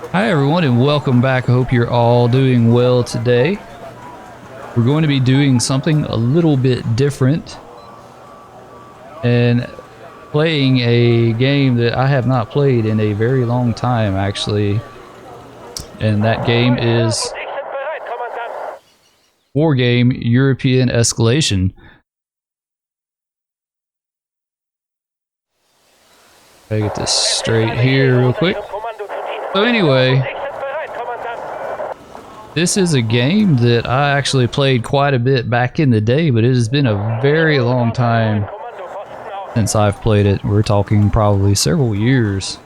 Hi everyone and welcome back. I hope you're all doing well today. We're going to be doing something a little bit different and playing a game that I have not played in a very long time actually. And that game is Wargame European Escalation. Gotta get this straight here real quick. So anyway, this is a game that I actually played quite a bit back in the day, but it has been a very long time since I've played it. We're talking probably several years.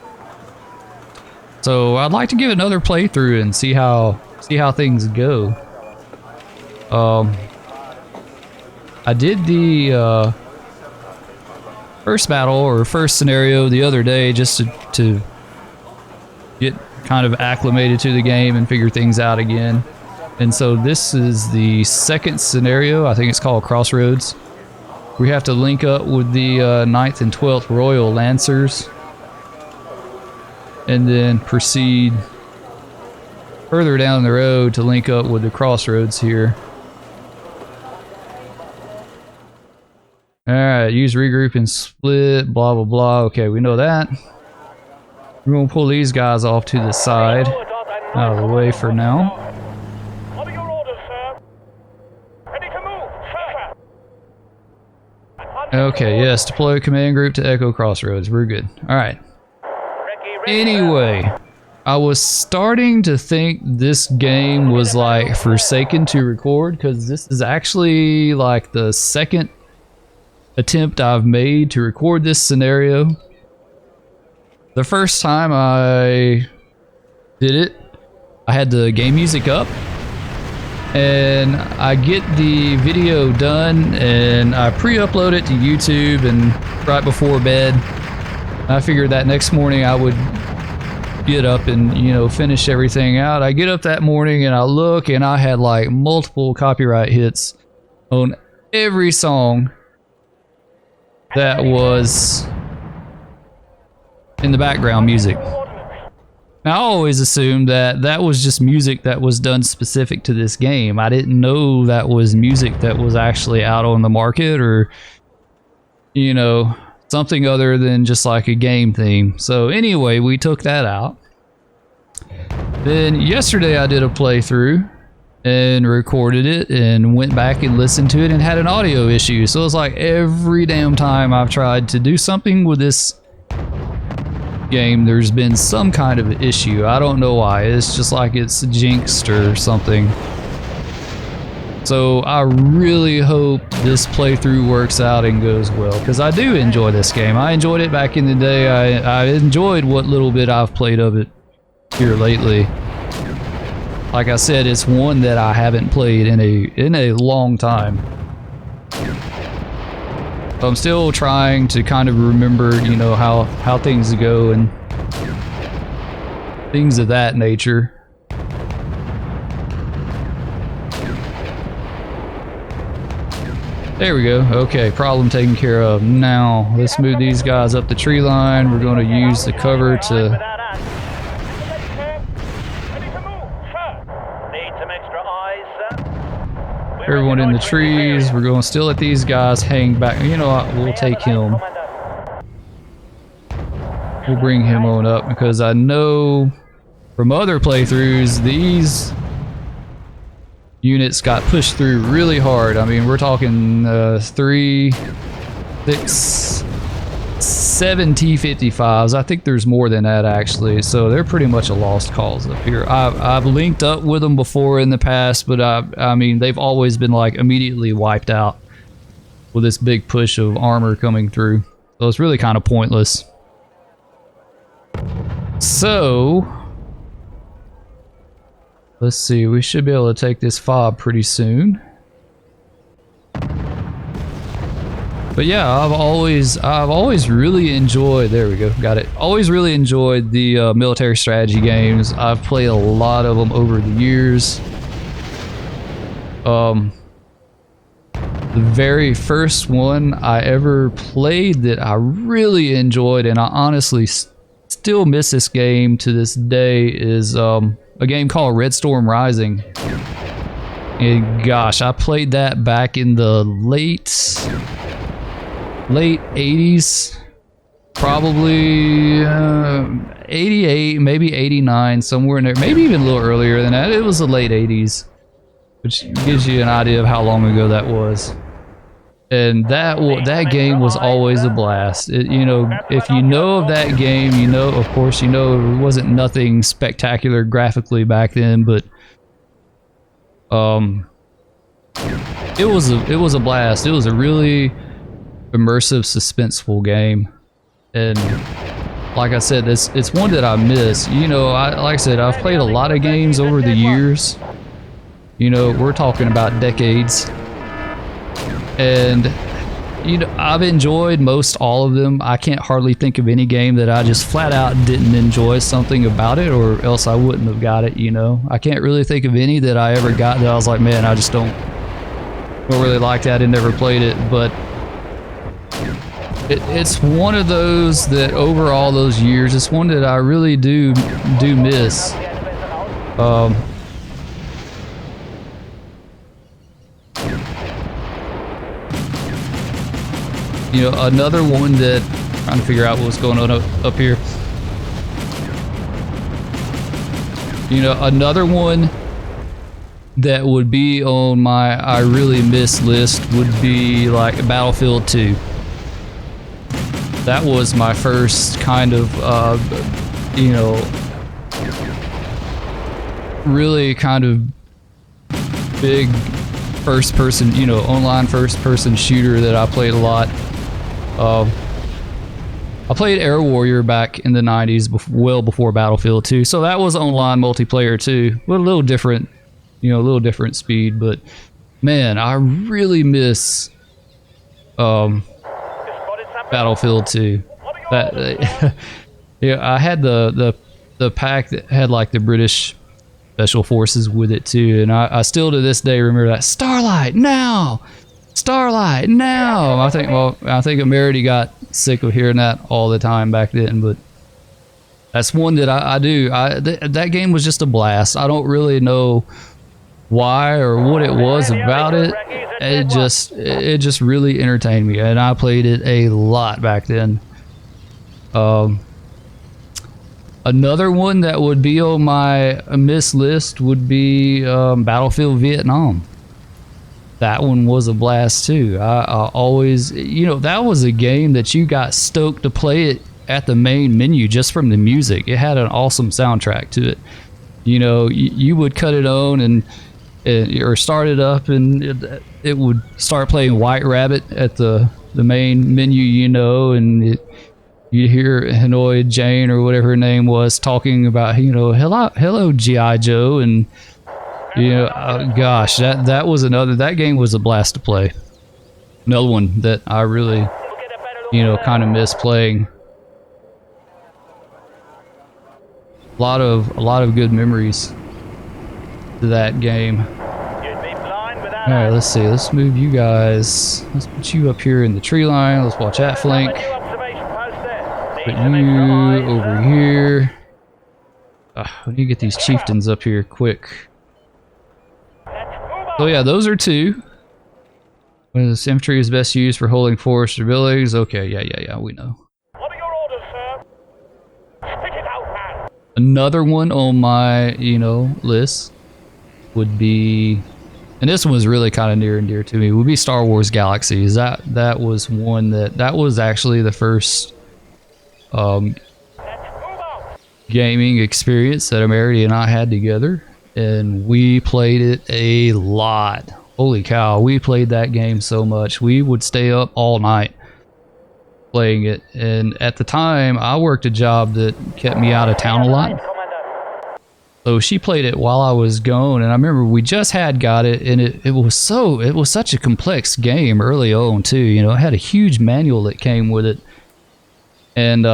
So I'd like to give another playthrough and see how things go. I did the first battle or first scenario the other day just to get kind of acclimated to the game and figure things out again. And so this is the second scenario. I think it's called Crossroads. We have to link up with the 9th and 12th Royal Lancers and then proceed further down the road to link up with the Crossroads here. Alright, use regroup and split, blah blah blah. Okay, we know that. We're going to pull these guys off to the side, out of the way for now. Okay, yes, deploy command group to Echo Crossroads. We're good. Alright. Anyway, I was starting to think this game was like forsaken to record because this is actually like the second attempt I've made to record this scenario. The first time I did it, I had the game music up and I get the video done and I pre-upload it to YouTube and right before bed. I figured that next morning I would get up and, you know, finish everything out. I get up that morning and I look and I had like multiple copyright hits on every song that was in the background music. Now I always assumed that that was just music that was done specific to this game. I didn't know that was music that was actually out on the market or, you know, something other than just like a game theme. So anyway, we took that out. Then yesterday I did a playthrough and recorded it and went back and listened to it and had an audio issue. So it's like every damn time I've tried to do something with this game, there's been some kind of issue. I don't know why. It's just like it's jinxed or something. So I really hope this playthrough works out and goes well, because I do enjoy this game. I enjoyed it back in the day. I enjoyed what little bit I've played of it here lately. Like I said, it's one that I haven't played in a long time. So I'm still trying to kind of remember, you know, how things go and things of that nature. There we go. Okay, problem taken care of. Now, let's move these guys up the tree line. We're going to use the cover to... Everyone in the trees. We're going to still let these guys hang back. You know what? We'll take him. We'll bring him on up because I know from other playthroughs these units got pushed through really hard. I mean, we're talking 3, 6, 7 T-55s. I think there's more than that actually. So they're pretty much a lost cause up here. I've linked up with them before in the past, but I mean, they've always been like immediately wiped out with this big push of armor coming through. So it's really kind of pointless. So let's see, we should be able to take this fob pretty soon. But yeah, I've always really enjoyed, there we go, got it. Always really enjoyed the military strategy games. I've played a lot of them over the years. The very first one I ever played that I really enjoyed, and I honestly still miss this game to this day is a game called Red Storm Rising. And gosh, I played that back in the late 80s, probably 88, maybe 89, somewhere in there, maybe even a little earlier than that. It was the late 80s, which gives you an idea of how long ago that was. And that game was always a blast. You know, if you know of that game, you know, of course, you know it wasn't nothing spectacular graphically back then, but it was a blast. It was a really immersive, suspenseful game, and like I said, it's one that I miss. You know, like I said, I've played a lot of games over the years. You know, we're talking about decades. And, you know, I've enjoyed most all of them. I can't hardly think of any game that I just flat out didn't enjoy something about it, or else I wouldn't have got it, you know. I can't really think of any that I ever got that I was like, man, I just don't really like that and never played it. But it's one of those that over all those years, it's one that I really do miss. You know, another one that I'm trying to figure out what's going on up here. You know, another one that would be on my I really miss list would be like Battlefield 2. That was my first kind of, you know, really kind of big first person, you know, online first person shooter that I played a lot. I played Air Warrior back in the 90s, well before Battlefield 2, so that was online multiplayer too, with a little different, you know, a little different speed. But man, I really miss Battlefield 2. That yeah, I had the pack that had like the British Special Forces with it too, and I still to this day remember that Starlight now. Starlight now. I think Amerity got sick of hearing that all the time back then, but that's one that I do. That game was just a blast. I don't really know why or what it was about it. It just really entertained me, and I played it a lot back then. Another one that would be on my miss list would be Battlefield Vietnam. That one was a blast too. I always, you know, that was a game that you got stoked to play it at the main menu just from the music. It had an awesome soundtrack to it. You know, you would cut it on and or start it up, and it would start playing White Rabbit at the main menu, you know, and you hear Hanoi Jane or whatever her name was talking about, you know, hello G.I. Joe, and you know, gosh, that was another, that game was a blast to play. Another one that I really, you know, kind of miss playing. A lot of good memories to that game. Alright, let's see, let's move you guys. Let's put you up here in the tree line. Let's watch that flank. Put you over here. We need to get these chieftains up here quick. So yeah, those are two. When this infantry is best used for holding forests or buildings. Okay, yeah, we know. What are your orders, sir? Stick it out, man. Another one on my, you know, list would be, and this one was really kind of near and dear to me, would be Star Wars Galaxies. That was one that was actually the first gaming experience that Amerity and I had together. And we played it a lot. Holy cow, we played that game so much. We would stay up all night playing it. And at the time, I worked a job that kept me out of town a lot. So she played it while I was gone, and I remember we just had got it, and it was such a complex game early on too. You know, it had a huge manual that came with it. And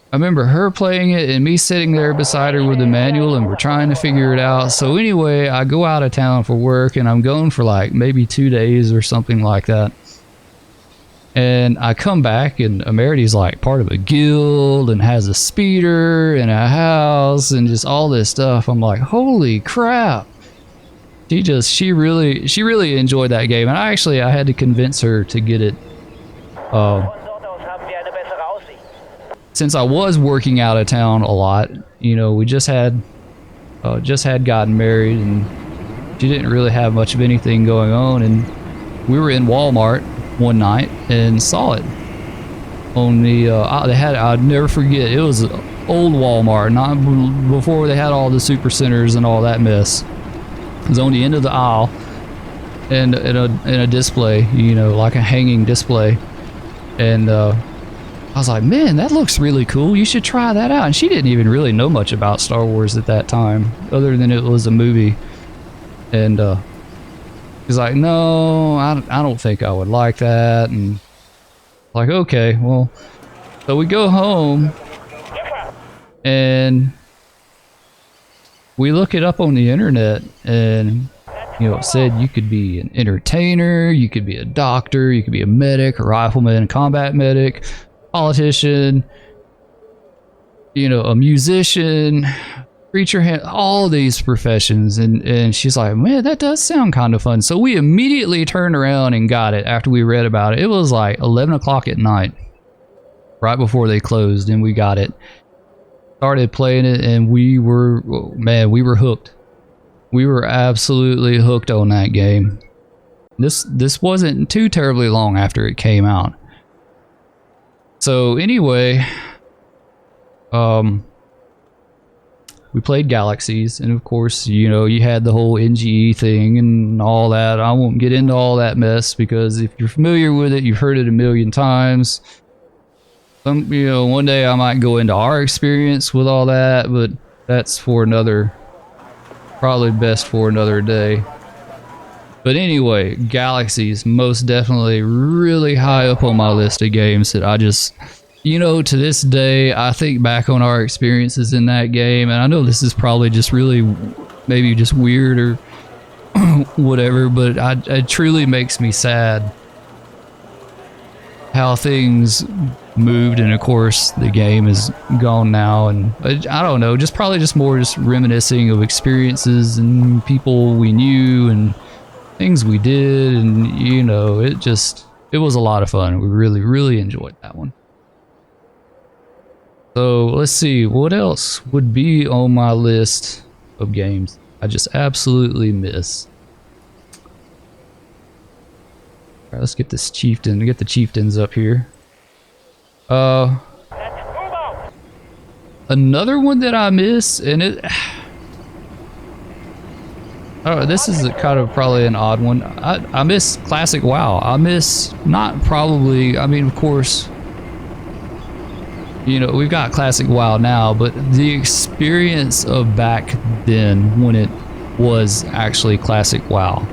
I remember her playing it and me sitting there beside her with the manual, and we're trying to figure it out. So anyway, I go out of town for work, and I'm going for like maybe 2 days or something like that. And I come back and Amerity's like part of a guild and has a speeder and a house and just all this stuff. I'm like, holy crap. She really enjoyed that game. And I had to convince her to get it. Since I was working out of town a lot, you know, we just had gotten married and she didn't really have much of anything going on, and we were in Walmart one night and saw it on the I'd never forget, it was an old Walmart, not before they had all the super centers and all that mess. It was on the end of the aisle and in a display, you know, like a hanging display. And I was like, man, that looks really cool, you should try that out. And she didn't even really know much about Star Wars at that time other than it was a movie. And he's like, no, I don't think I would like that. And like, okay, well, so we go home and we look it up on the internet, and you know, it said you could be an entertainer, you could be a doctor, you could be a medic, a rifleman, a combat medic, politician, you know, a musician, preacher, all these professions. And she's like, man, that does sound kind of fun. So we immediately turned around and got it after we read about it. It was like 11 o'clock at night, right before they closed, and we got it. Started playing it, and we were hooked. We were absolutely hooked on that game. This wasn't too terribly long after it came out. So anyway, we played Galaxies, and of course, you know, you had the whole NGE thing and all that. I won't get into all that mess because if you're familiar with it, you've heard it a million times. You know, one day I might go into our experience with all that, but that's for another, probably best for another day. But anyway, Galaxies, most definitely really high up on my list of games that I just, you know, to this day, I think back on our experiences in that game, and I know this is probably just really, maybe just weird or whatever, but it truly makes me sad how things moved, and of course the game is gone now, and I don't know, just probably just more just reminiscing of experiences and people we knew and things we did, and you know, it was a lot of fun. We really enjoyed that one. So let's see, what else would be on my list of games I just absolutely miss. All right, let's get this chieftain, get the chieftains up here. Another one that I miss, and this is kind of probably an odd one. I miss classic WoW. I miss, not probably, I mean, of course, you know, we've got classic WoW now, but the experience of back then when it was actually classic WoW,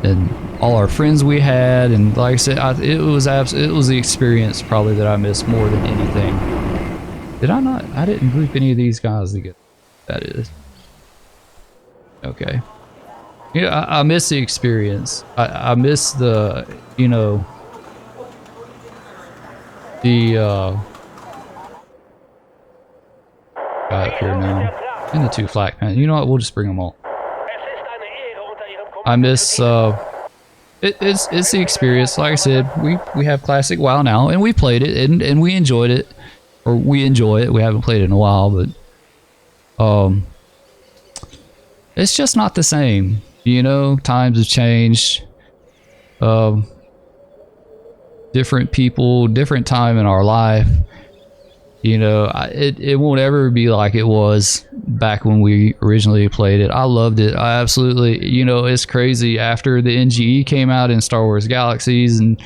and all our friends we had, and like I said, it was the experience probably that I miss more than anything. Did I not? I didn't group any of these guys together. That is okay. Yeah, I miss the experience. I miss the, you know, the guy up here now, and the two flak men. You know what? We'll just bring them all. I miss it's the experience. Like I said, we have classic WoW now, and we played it, and we enjoyed it, or we enjoy it. We haven't played it in a while, but it's just not the same. You know, times have changed. Different people, different time in our life. You know, it won't ever be like it was back when we originally played it. I loved it. I absolutely, you know, it's crazy. After the NGE came out in Star Wars Galaxies, and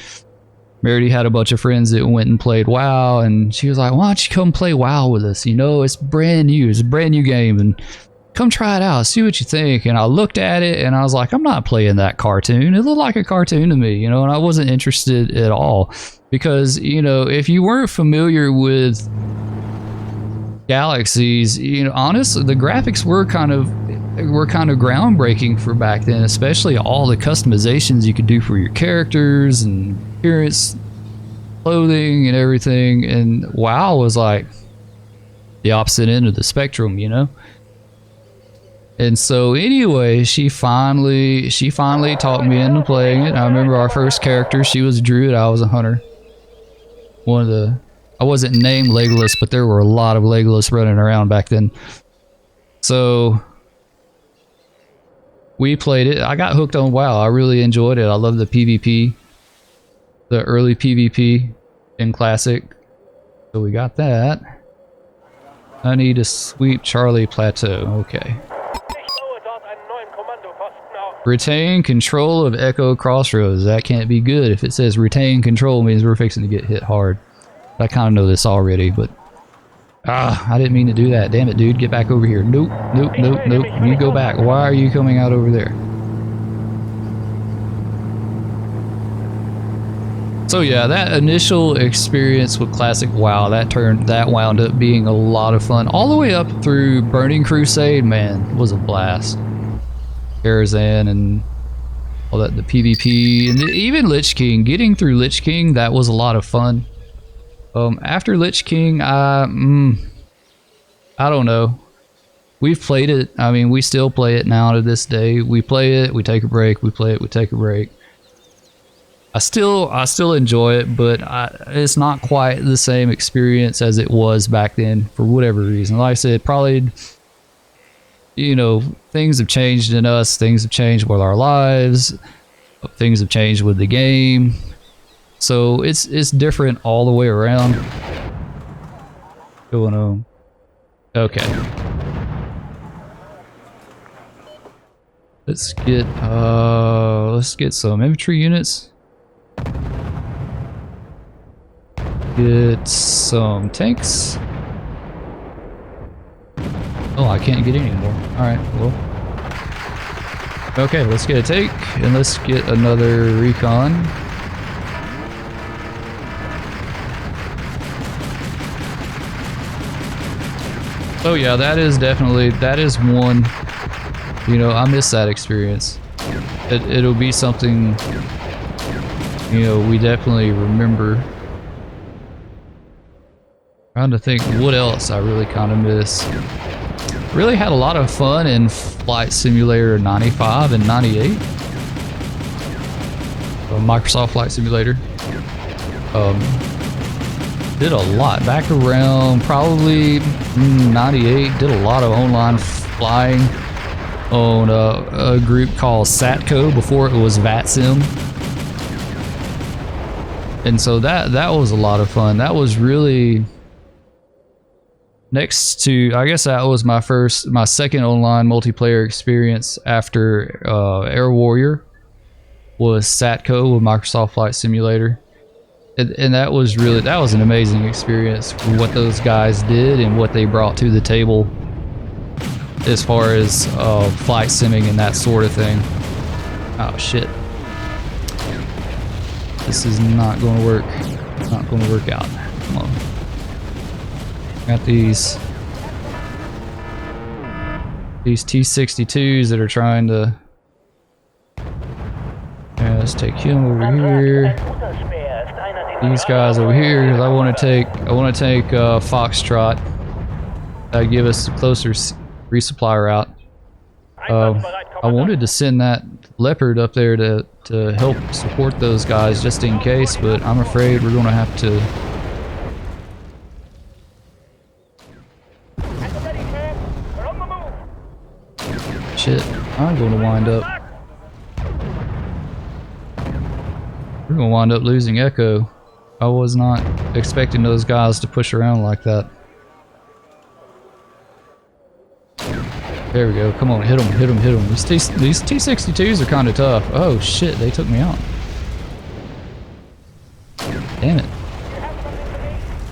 Merity had a bunch of friends that went and played WoW, and she was like, why don't you come play WoW with us? You know, it's brand new. It's a brand new game, and come try it out, see what you think. And I looked at it, and I was like, I'm not playing that cartoon. It looked like a cartoon to me, you know, and I wasn't interested at all. Because, you know, if you weren't familiar with Galaxies, you know, honestly, the graphics were kind of groundbreaking for back then, especially all the customizations you could do for your characters and appearance clothing and everything, and WoW was like the opposite end of the spectrum, you know. And so anyway, she finally talked me into playing it. I remember our first character, she was a druid, I was a hunter. I wasn't named Legolas, but there were a lot of Legolas running around back then. So we played it. I got hooked on WoW. I really enjoyed it. I love the PvP, the early PvP in Classic. So we got that. I need to sweep Charlie Plateau. Okay. Retain control of Echo Crossroads. That can't be good. If it says retain control, it means we're fixing to get hit hard. I kind of know this already, but I didn't mean to do that. Damn it, dude. Get back over here. Nope, nope, nope, nope. You go back. Why are you coming out over there? So yeah, that initial experience with Classic WoW, that wound up being a lot of fun. All the way up through Burning Crusade, man, it was a blast. Karazhan and all that, the PvP, and even Lich King. Getting through Lich King, that was a lot of fun. After Lich King, I don't know. We've played it. I mean, we still play it now to this day. We play it, we take a break. We play it, we take a break. I still enjoy it, but it's not quite the same experience as it was back then for whatever reason. Like I said, probably, you know, things have changed in us. Things have changed with our lives. Things have changed with the game. So it's different all the way around. Going on. Okay. Let's get some infantry units. Get some tanks. Oh, I can't get any more. Alright, well. Okay, let's get a tank and let's get another recon. Oh yeah, that is one, you know, I miss that experience. It'll be something, you know, we definitely remember. Trying to think what else I really kind of miss. Really had a lot of fun in Flight Simulator 95 and 98. Microsoft Flight Simulator. Did a lot back around probably 98. Did a lot of online flying on a group called Satco before it was VATSIM. And so that was a lot of fun. That was really next to, I guess that was my second online multiplayer experience after Air Warrior was Satco with Microsoft Flight Simulator. And that was an amazing experience for what those guys did and what they brought to the table as far as flight simming and that sort of thing. Oh shit. This is not going to work. Not going to work out. Come on. Got these T-62s that are trying to. Yeah, let's take him over here. These guys over here, because I want to take Foxtrot. That'd give us a closer resupply route. I wanted to send that Leopard up there to help support those guys just in case, but I'm afraid we're going to have to. Shit, I'm going to wind up. We're going to wind up losing Echo. I was not expecting those guys to push around like that. There we go. Come on, hit them, hit them, hit them. These T-62s are kind of tough. Oh shit, they took me out. Damn it.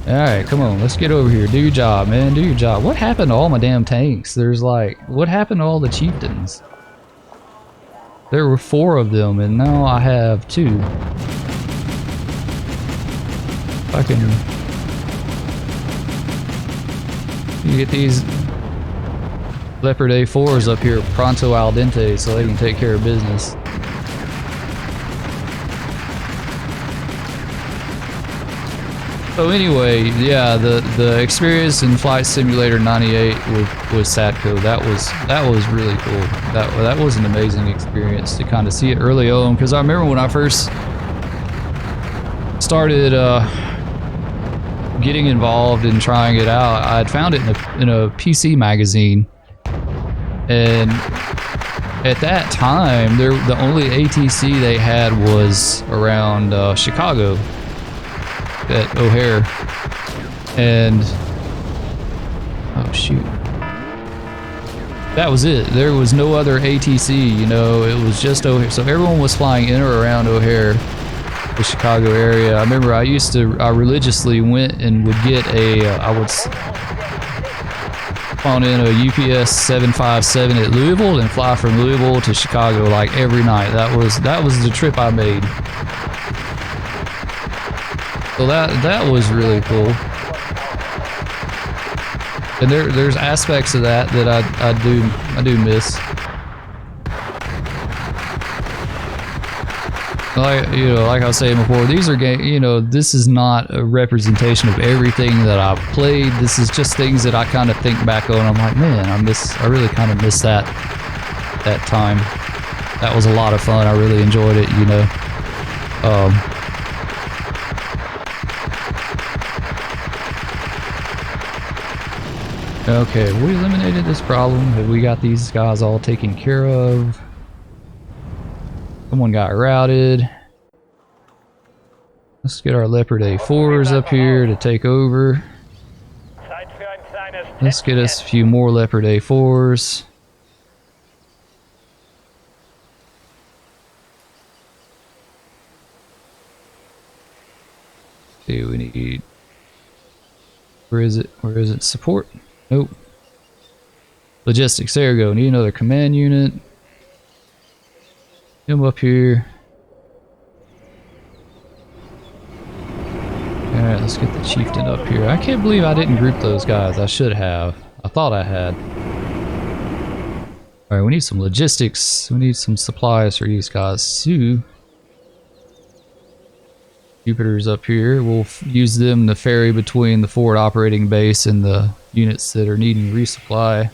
Alright, come on, let's get over here. Do your job, man. Do your job. What happened to all my damn tanks? There's like, what happened to all the chieftains? There were 4 of them, and now I have 2. I can... You get these Leopard A4s up here pronto al dente so they can take care of business. So anyway, yeah, the experience in Flight Simulator 98 with Satco, that was really cool. That was an amazing experience to kind of see it early on, because I remember when I first started getting involved in trying it out, I had found it in a PC magazine, and at that time, the only ATC they had was around Chicago at O'Hare, and oh shoot, that was it. There was no other ATC, you know, it was just O'Hare. So everyone was flying in or around O'Hare, the Chicago area. I remember I religiously went and would get I would phone in a UPS 757 at Louisville and fly from Louisville to Chicago like every night. That was the trip I made. So that was really cool. And there's aspects of that I do miss. Like I was saying before, these are this is not a representation of everything that I've played. This is just things that I kind of think back on. I'm like, man, I really kind of miss that time. That was a lot of fun. I really enjoyed it, you know. Okay, we eliminated this problem. Have we got these guys all taken care of? Someone got routed. Let's get our Leopard A4s up here to take over. Let's get us a few more Leopard A4s. See, we need... Where is it? Where is it? Support? Nope. Logistics, there we go. Need another command unit. Him up here. Alright, let's get the chieftain up here. I can't believe I didn't group those guys. I should have. I thought I had. Alright, we need some logistics. We need some supplies for these guys too. Jupiter's up here. We'll use them to ferry between the forward operating base and the units that are needing resupply.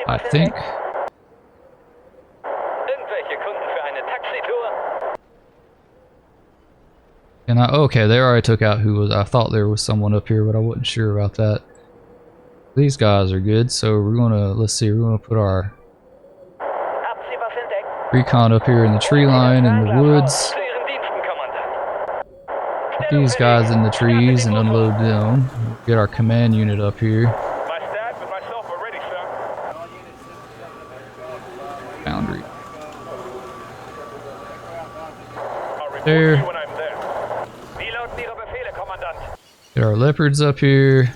I think. And okay, they already took out who was. I thought there was someone up here, but I wasn't sure about that. These guys are good, so we're gonna, let's see, we're gonna put our recon up here in the tree line in the woods. Put these guys in the trees and unload them. Get our command unit up here. Boundary. There. Get our leopards up here.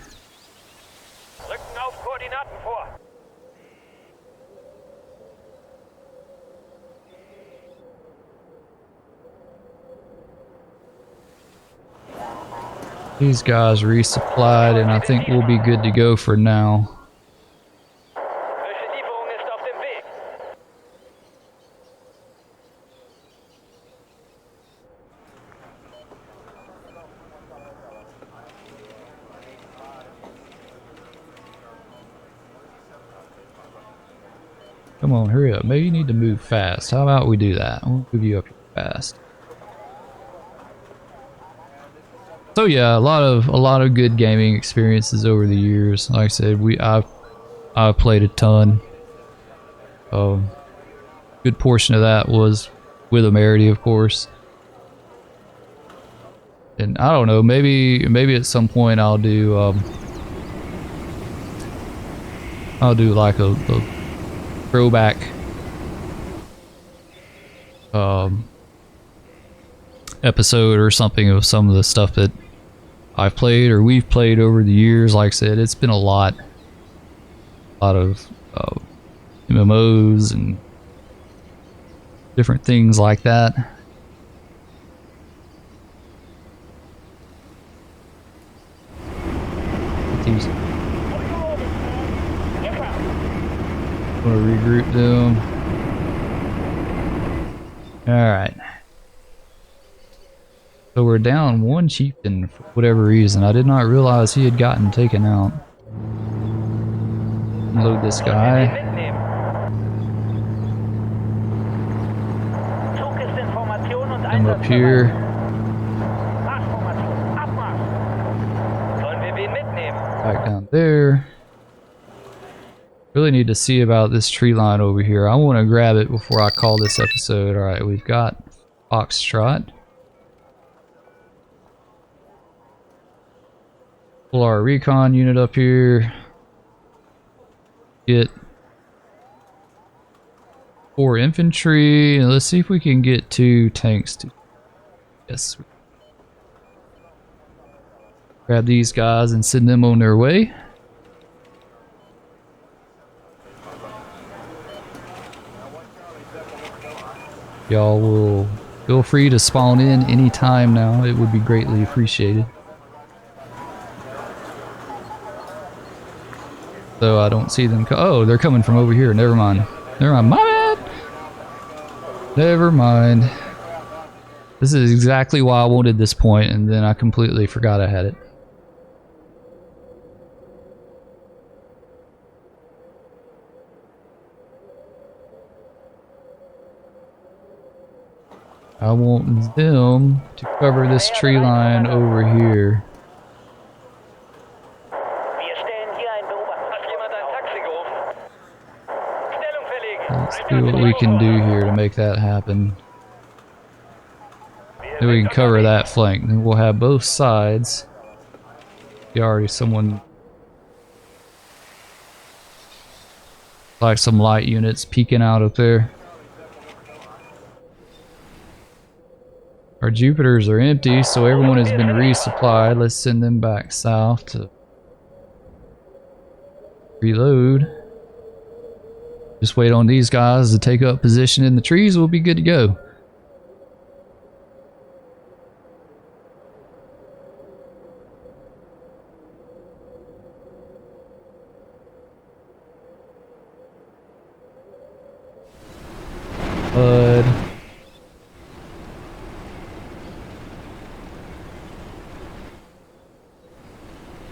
These guys resupplied, and I think we'll be good to go for now. Come on, hurry up. Maybe you need to move fast. How about we do that? We'll move you up here fast. So yeah, a lot of good gaming experiences over the years. Like I said, I've played a ton. Good portion of that was with Amerity, of course. And I don't know, maybe at some point I'll do like a throwback episode or something of some of the stuff that I've played or we've played over the years. Like I said, it's been a lot of MMOs and different things like that. regroup them. Alright. So we're down one chieftain for whatever reason. I did not realize he had gotten taken out. Load this guy. Come up here. Back down there. Really need to see about this tree line over here. I want to grab it before I call this episode. Alright, we've got Foxtrot. Pull our recon unit up here. Get 4 infantry. And let's see if we can get 2 tanks too. Yes. Grab these guys and send them on their way. Y'all will feel free to spawn in anytime now. It would be greatly appreciated. So I don't see them. Oh, they're coming from over here. Never mind. Never mind. My bad. Never mind. This is exactly why I wanted this point, and then I completely forgot I had it. I want them to cover this tree line over here. Let's see what we can do here to make that happen. Then we can cover that flank. Then we'll have both sides. See, already someone like some light units peeking out up there. Our Jupiters are empty, so everyone has been resupplied. Let's send them back south to reload. Just wait on these guys to take up position in the trees. We'll be good to go. Bud.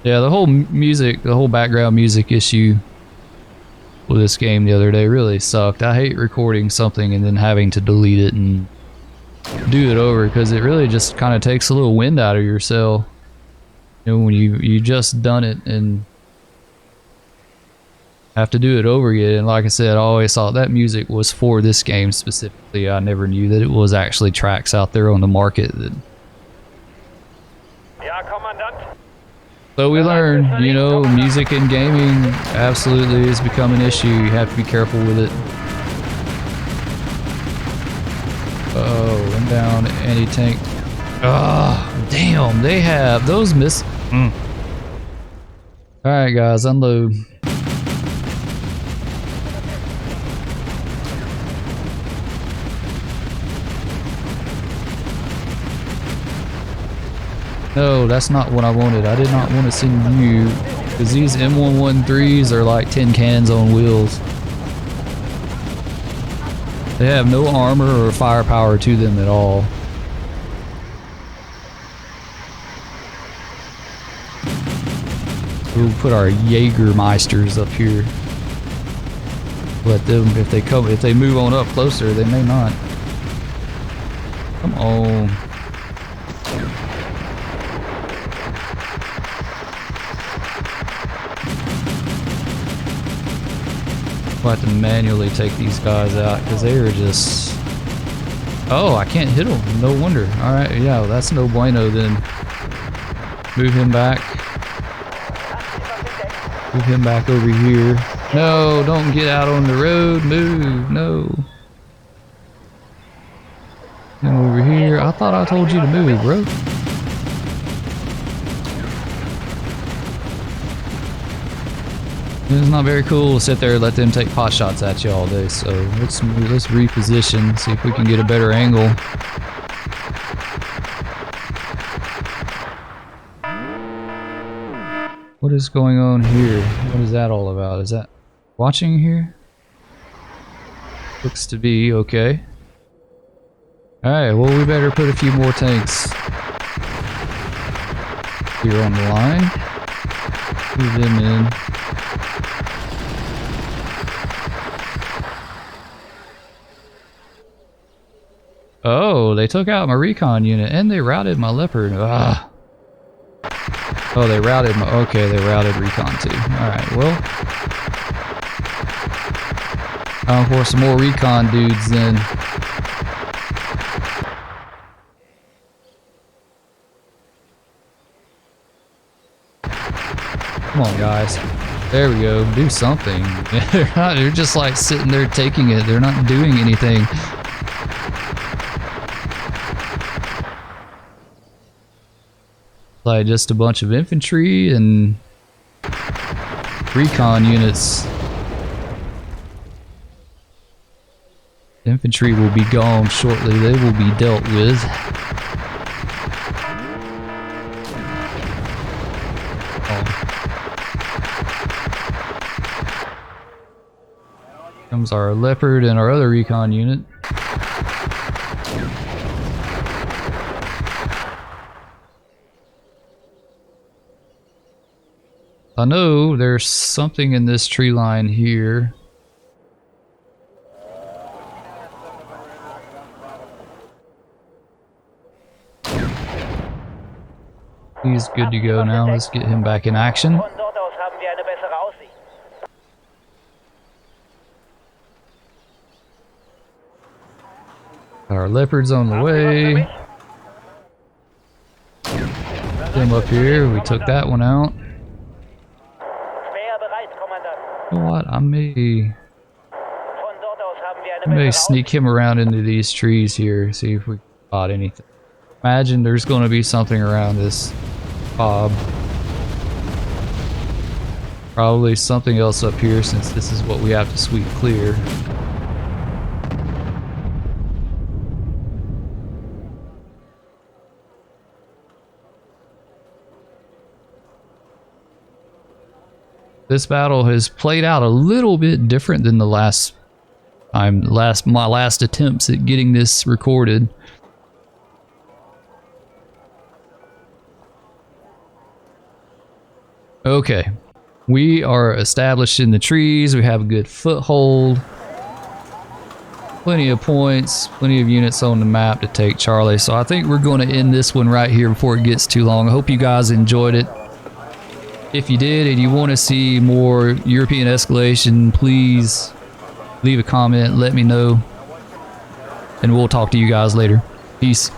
Yeah, the whole music, the whole background music issue with this game the other day really sucked. I hate recording something and then having to delete it and do it over, because it really just kind of takes a little wind out of your sail. You know, when you just done it and have to do it over again. And like I said, I always thought that music was for this game specifically. I never knew that it was actually tracks out there on the market that... So we learned, you know, music in gaming absolutely has become an issue. You have to be careful with it. Oh, one down, anti-tank. Oh, damn, they have those miss. Alright guys, unload. No, that's not what I wanted. I did not want to send you, because these M113s are like tin cans on wheels. They have no armor or firepower to them at all. We'll put our Jägermeisters up here. Let them, if they move on up closer, they may not. Come on. I'll have to manually take these guys out because they are just... Oh, I can't hit them. No wonder. Alright, yeah, well, that's no bueno then. Move him back. Move him back over here. No, don't get out on the road. Move. No. Him over here. I thought I told you to move, bro. It's not very cool to sit there and let them take pot shots at you all day, so let's reposition, see if we can get a better angle. What is going on here? What is that all about? Is that watching here? Looks to be okay. Alright, well we better put a few more tanks here on the line. Move them in. Oh, they took out my recon unit and they routed my leopard. Ah. Oh, they routed my... Okay, they routed recon too. Alright, well. Time for some more recon dudes then. Come on, guys. There we go. Do something. They're just like sitting there taking it. They're not doing anything. Like just a bunch of infantry and recon units. Infantry will be gone shortly. They will be dealt with. Comes our leopard and our other recon unit. I know there's something in this tree line here. He's good to go now. Let's get him back in action. Our leopard's on the way. Him up here. We took that one out. You know what? I may sneak him around into these trees here, see if we spot anything. Imagine there's going to be something around this fob. Probably something else up here since this is what we have to sweep clear. This battle has played out a little bit different than the last time, my last attempts at getting this recorded. Okay, we are established in the trees. We have a good foothold. Plenty of points, plenty of units on the map to take Charlie. So I think we're going to end this one right here before it gets too long. I hope you guys enjoyed it. If you did and you want to see more European escalation, please leave a comment, let me know, and we'll talk to you guys later. Peace.